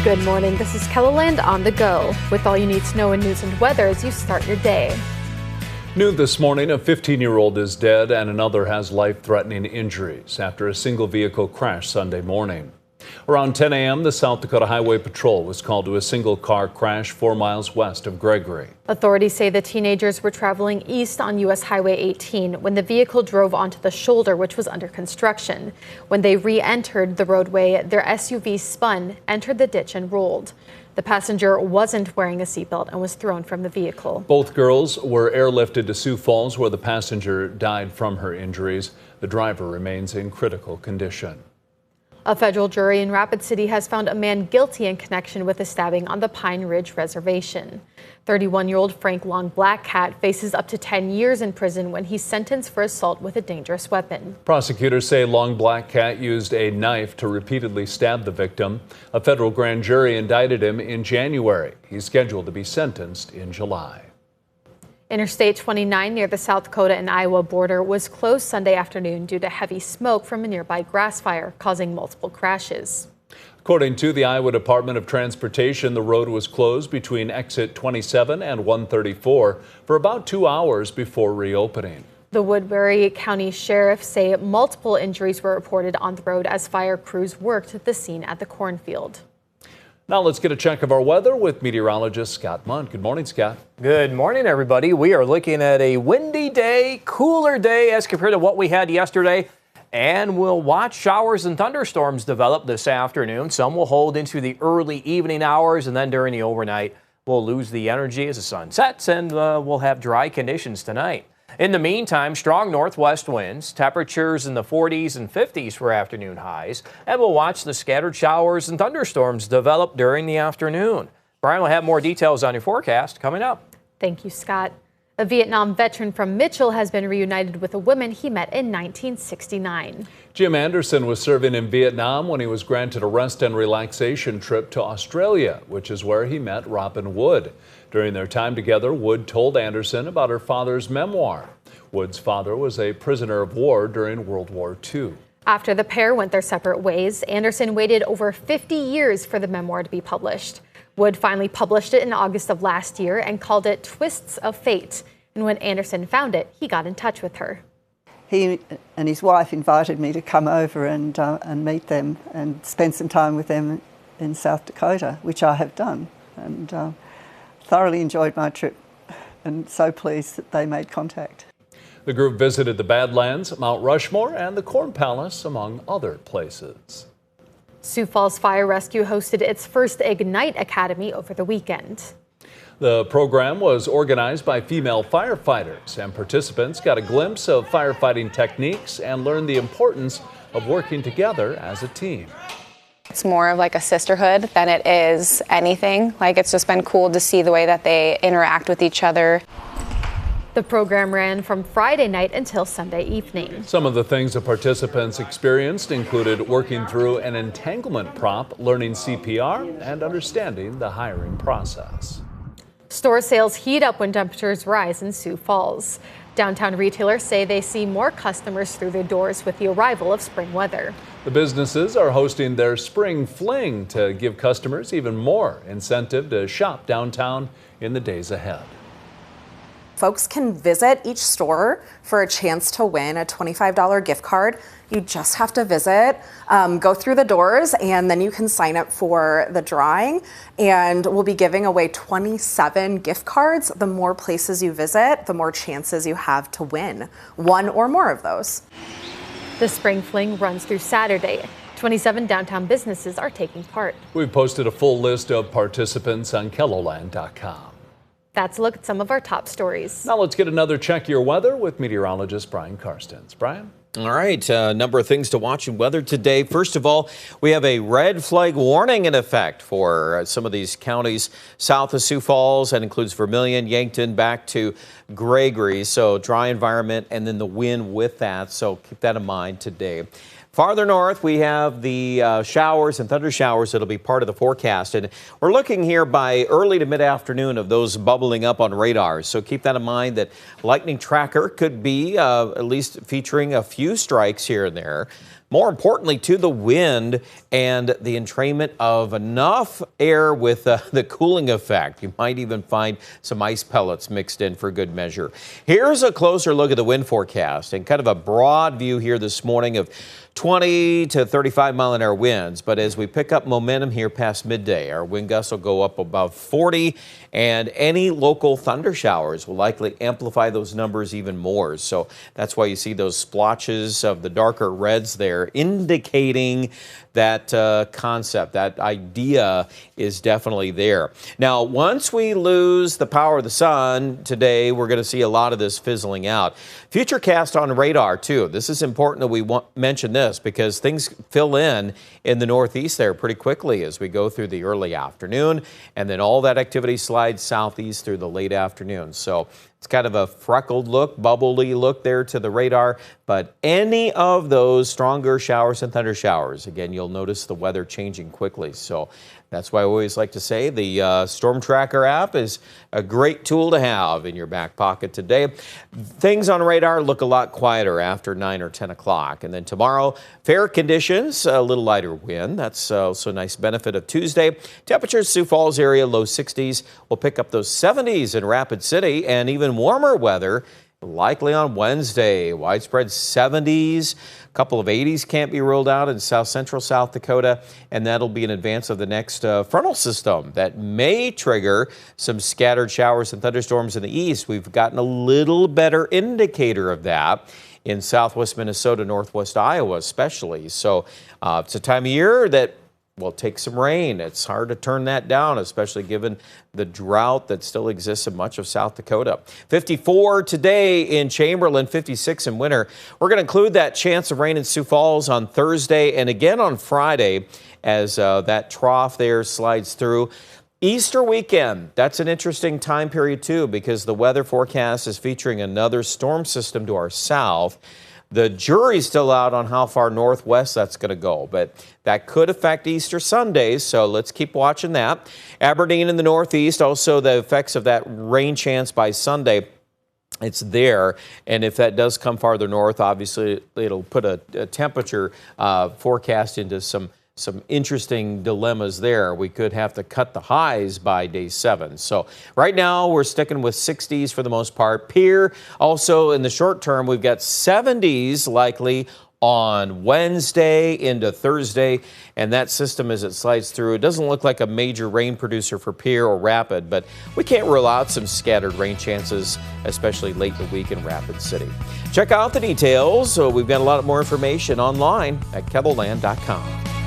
Good morning. This is Kellaland on the go with all you need to know in news and weather as you start your day. New this morning, a 15-year-old is dead and another has life-threatening injuries after a single vehicle crash Sunday morning. Around 10 a.m., the South Dakota Highway Patrol was called to a single car crash 4 miles west of Gregory. Authorities say the teenagers were traveling east on U.S. Highway 18 when the vehicle drove onto the shoulder, which was under construction. When they re-entered the roadway, their SUV spun, entered the ditch, and rolled. The passenger wasn't wearing a seatbelt and was thrown from the vehicle. Both girls were airlifted to Sioux Falls, where the passenger died from her injuries. The driver remains in critical condition. A federal jury in Rapid City has found a man guilty in connection with a stabbing on the Pine Ridge Reservation. 31-year-old Frank Long Blackcat faces up to 10 years in prison when he's sentenced for assault with a dangerous weapon. Prosecutors say Long Blackcat used a knife to repeatedly stab the victim. A federal grand jury indicted him in January. He's scheduled to be sentenced in July. Interstate 29 near the South Dakota and Iowa border was closed Sunday afternoon due to heavy smoke from a nearby grass fire, causing multiple crashes. According to the Iowa Department of Transportation, the road was closed between exit 27 and 134 for about 2 hours before reopening. The Woodbury County Sheriff say multiple injuries were reported on the road as fire crews worked the scene at the cornfield. Now let's get a check of our weather with meteorologist Scott Mundt. Good morning, Scott. Good morning, everybody. We are looking at a windy day, cooler day as compared to what we had yesterday. And we'll watch showers and thunderstorms develop this afternoon. Some will hold into the early evening hours, and then during the overnight, we'll lose the energy as the sun sets, and we'll have dry conditions tonight. In the meantime, strong northwest winds, temperatures in the 40s and 50s for afternoon highs, and we'll watch the scattered showers and thunderstorms develop during the afternoon. Brian will have more details on your forecast coming up. Thank you, Scott. A Vietnam veteran from Mitchell has been reunited with a woman he met in 1969. Jim Anderson was serving in Vietnam when he was granted a rest and relaxation trip to Australia, which is where he met Robin Wood. During their time together, Wood told Anderson about her father's memoir. Wood's father was a prisoner of war during World War II. After the pair went their separate ways, Anderson waited over 50 years for the memoir to be published. Wood finally published it in August of last year and called it Twists of Fate. And when Anderson found it, he got in touch with her. He and his wife invited me to come over and meet them and spend some time with them in South Dakota, which I have done, and thoroughly enjoyed my trip and so pleased that they made contact. The group visited the Badlands, Mount Rushmore, and the Corn Palace, among other places. Sioux Falls Fire Rescue hosted its first Ignite Academy over the weekend. The program was organized by female firefighters, and participants got a glimpse of firefighting techniques and learned the importance of working together as a team. It's more of like a sisterhood than it is anything. Like, it's just been cool to see the way that they interact with each other. The program ran from Friday night until Sunday evening. Some of the things the participants experienced included working through an entanglement prop, learning CPR, and understanding the hiring process. Store sales heat up when temperatures rise in Sioux Falls. Downtown retailers say they see more customers through their doors with the arrival of spring weather. The businesses are hosting their spring fling to give customers even more incentive to shop downtown in the days ahead. Folks can visit each store for a chance to win a $25 gift card. You just have to visit, go through the doors, and then you can sign up for the drawing. And we'll be giving away 27 gift cards. The more places you visit, the more chances you have to win one or more of those. The Spring Fling runs through Saturday. 27 downtown businesses are taking part. We've posted a full list of participants on KELLOLAND.com. That's a look at some of our top stories. Now let's get another check your weather with meteorologist Brian Karstens. Brian? All right, a number of things to watch in weather today. First of all, we have a red flag warning in effect for some of these counties south of Sioux Falls. That includes Vermilion, Yankton, back to Gregory. So dry environment and then the wind with that. So keep that in mind today. Farther north, we have the showers and thunder showers that'll be part of the forecast. And we're looking here by early to mid-afternoon of those bubbling up on radars. So keep that in mind that lightning tracker could be at least featuring a few strikes here and there. more importantly, to the wind and the entrainment of enough air with the cooling effect. You might even find some ice pellets mixed in for good measure. Here's a closer look at the wind forecast and kind of a broad view here this morning of 20 to 35 mile an hour winds. But as we pick up momentum here past midday, our wind gusts will go up above 40, and any local thunder showers will likely amplify those numbers even more. So that's why you see those splotches of the darker reds there, indicating that concept, that idea is definitely there. Now, once we lose the power of the sun today, we're going to see a lot of this fizzling out. Futurecast on radar, too. This is important that we mention this because things fill in the northeast there pretty quickly as we go through the early afternoon, and then all that activity slides southeast through the late afternoon. So it's kind of a freckled look, bubbly look there to the radar, but any of those stronger showers and thunder showers, again, you'll notice the weather changing quickly. So that's why I always like to say the Storm Tracker app is a great tool to have in your back pocket today. Things on radar look a lot quieter after 9 or 10 o'clock. And then tomorrow, fair conditions, a little lighter wind. That's also a nice benefit of Tuesday. Temperatures, Sioux Falls area, low 60s. We'll pick up those 70s in Rapid City and even warmer weather likely on Wednesday. Widespread 70s. A couple of 80s can't be ruled out in south central South Dakota, and that'll be in advance of the next frontal system that may trigger some scattered showers and thunderstorms in the east. We've gotten a little better indicator of that in southwest Minnesota, northwest Iowa especially. So it's a time of year that will take some rain. It's hard to turn that down, especially given the drought that still exists in much of South Dakota. 54 today in Chamberlain, 56 in Winter. We're going to include that chance of rain in Sioux Falls on Thursday and again on Friday as that trough there slides through. Easter weekend, that's an interesting time period too because the weather forecast is featuring another storm system to our south. The jury's still out on how far northwest that's going to go, but that could affect Easter Sunday, so let's keep watching that. Aberdeen in the northeast, also the effects of that rain chance by Sunday. It's there, and if that does come farther north, obviously it'll put a temperature forecast into some interesting dilemmas there. We could have to cut the highs by day 7. So right now we're sticking with 60s for the most part. Pierre, also in the short term, we've got 70s likely on Wednesday into Thursday, and that system as it slides through, it doesn't look like a major rain producer for Pierre or Rapid, but we can't rule out some scattered rain chances, especially late in the week in Rapid City. Check out the details. So we've got a lot more information online at KEBELLAND.com.